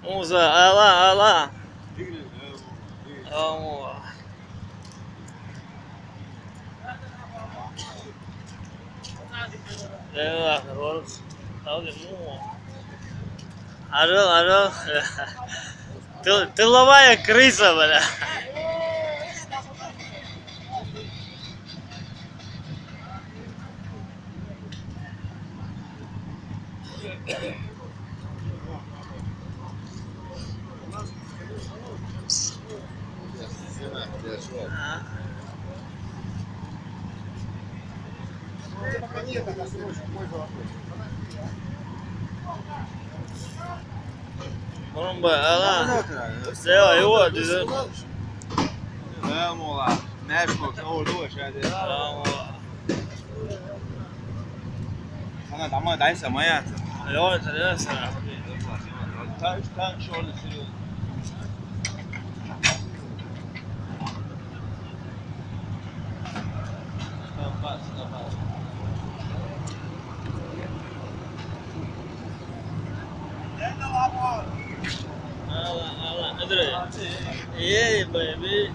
Musa, Allah. Oh. Орел. Тыловая крыса, бля. Oğlum bak Allah. Sewa yok dedi. Tamam ola. Meşgul orada o şeyde. Tamam. Sana dama daysa maya. Yok sen sana. Tank şöyle sürüyor. Allah. ادري. Yeah baby.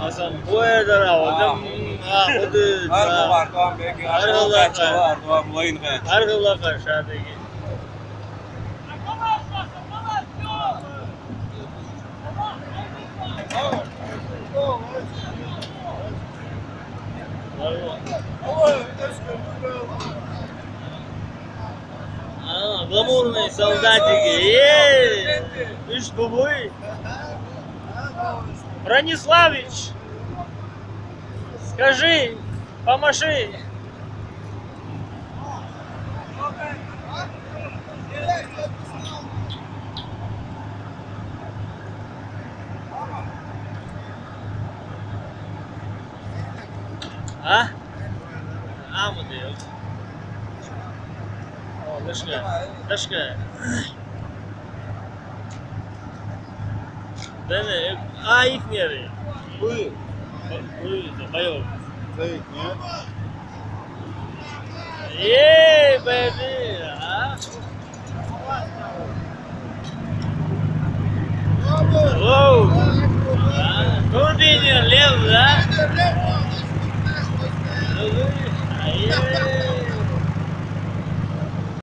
Hasan bu eder aldım. Kudu. Var doğan belki. Doğan muayyin gayet. Arkalar aşağıdaki. Гламурные солдатики. Видишь, бубуй. Брониславич, скажи, помаши. А? Мı diyor? Dışkı. Beni, ilk neri? Buyur. Buyur, bayıl. Zayıf ne? Yeah, baby.